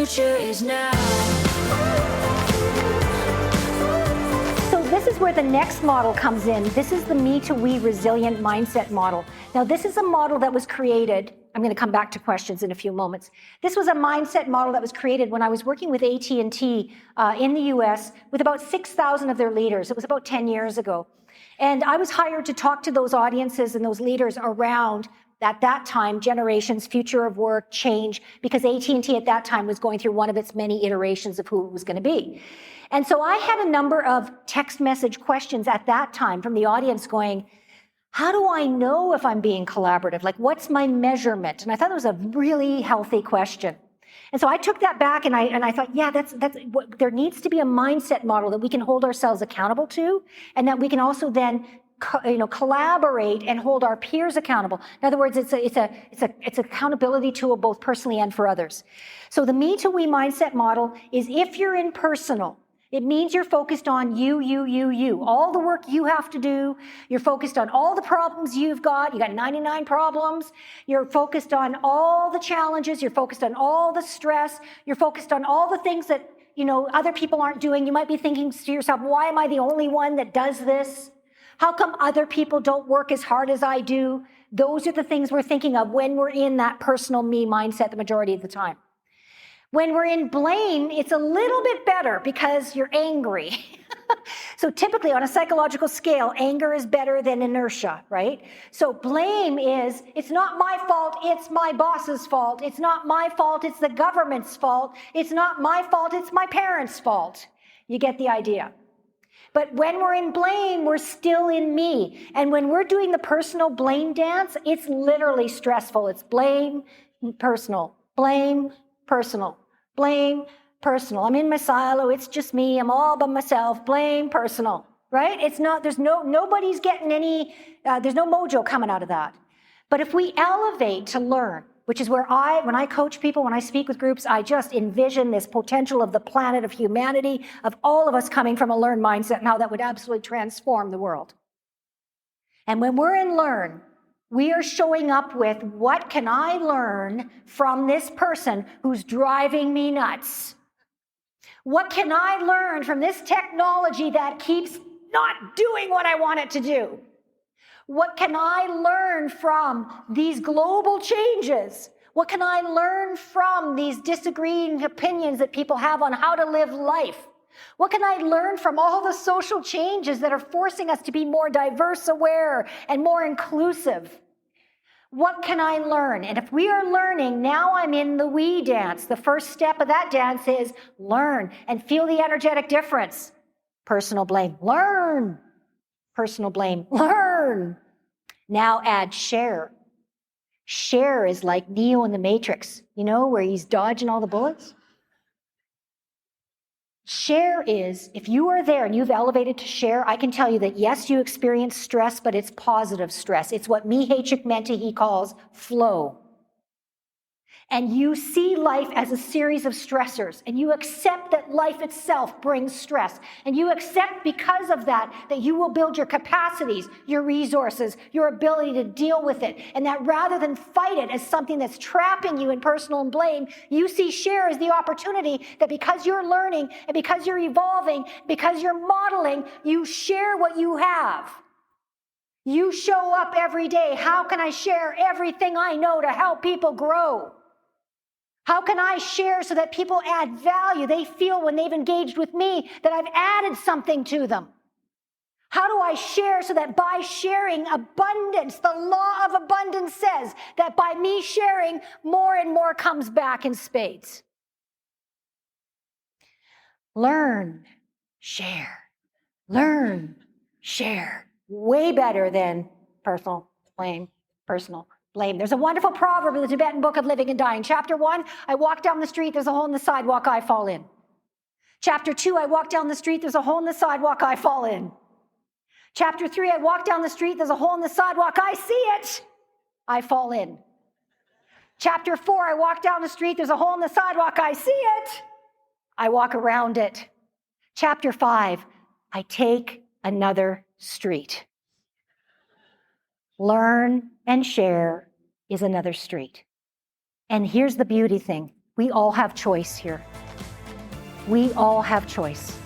future is now. So this is where the next model comes in. This is the me to we resilient mindset model. Now this is a model that was created, I'm going to come back to questions in a few moments. This was a mindset model that was created when I was working with AT&T in the US with about 6,000 of their leaders. It was about 10 years ago. And I was hired to talk to those audiences and those leaders around, at that time, generations, future of work, change, because AT&T at that time was going through one of its many iterations of who it was going to be. And so I had a number of text message questions at that time from the audience going, how do I know if I'm being collaborative? Like, what's my measurement? And I thought it was a really healthy question. And so I took that back and I thought, yeah, that's what, there needs to be a mindset model that we can hold ourselves accountable to, and that we can also then collaborate and hold our peers accountable. In other words, it's accountability tool both personally and for others. So the me to we mindset model is, if you're in personal, it means you're focused on you, all the work you have to do. You're focused on all the problems you've got. You got 99 problems. You're focused on all the challenges. You're focused on all the stress. You're focused on all the things that, other people aren't doing. You might be thinking to yourself, why am I the only one that does this? How come other people don't work as hard as I do? Those are the things we're thinking of when we're in that personal me mindset the majority of the time. When we're in blame, it's a little bit better because you're angry. So typically on a psychological scale, anger is better than inertia, right? So blame is, it's not my fault, it's my boss's fault. It's not my fault, it's the government's fault. It's not my fault, it's my parents' fault. You get the idea. But when we're in blame, we're still in me. And when we're doing the personal blame dance, it's literally stressful. It's blame, personal, blame, personal. Blame, personal. I'm in my silo. It's just me. I'm all by myself. Blame, personal, right? It's not, nobody's getting any, there's no mojo coming out of that. But if we elevate to learn, which is where when I coach people, when I speak with groups, I just envision this potential of the planet, of humanity, of all of us coming from a learn mindset and how that would absolutely transform the world. And when we're in learn, we are showing up with, what can I learn from this person who's driving me nuts? What can I learn from this technology that keeps not doing what I want it to do? What can I learn from these global changes? What can I learn from these disagreeing opinions that people have on how to live life? What can I learn from all the social changes that are forcing us to be more diverse, aware, and more inclusive? What can I learn? And if we are learning, now I'm in the we dance. The first step of that dance is learn and feel the energetic difference. Personal blame, learn. Personal blame, learn. Now add share. Share is like Neo in the Matrix, where he's dodging all the bullets. Share is, if you are there and you've elevated to share, I can tell you that yes, you experience stress, but it's positive stress. It's what Mihaly Csikszentmihalyi calls flow. And you see life as a series of stressors, and you accept that life itself brings stress. And you accept because of that you will build your capacities, your resources, your ability to deal with it. And that rather than fight it as something that's trapping you in personal blame, you see share as the opportunity that because you're learning and because you're evolving, because you're modeling, you share what you have. You show up every day. How can I share everything I know to help people grow? How can I share so that people add value? They feel when they've engaged with me that I've added something to them. How do I share so that by sharing abundance, the law of abundance says that by me sharing, more and more comes back in spades. Learn, share. Learn, share. Way better than personal blame, personal blame. There's a wonderful proverb in the Tibetan Book of Living and Dying. Chapter 1, I walk down the street, there's a hole in the sidewalk, I fall in. Chapter 2, I walk down the street, there's a hole in the sidewalk, I fall in. Chapter 3, I walk down the street, there's a hole in the sidewalk, I see it, I fall in. Chapter 4, I walk down the street, there's a hole in the sidewalk, I see it, I walk around it. Chapter 5, I take another street. Learn and share is another street. And here's the beauty thing. We all have choice here. We all have choice.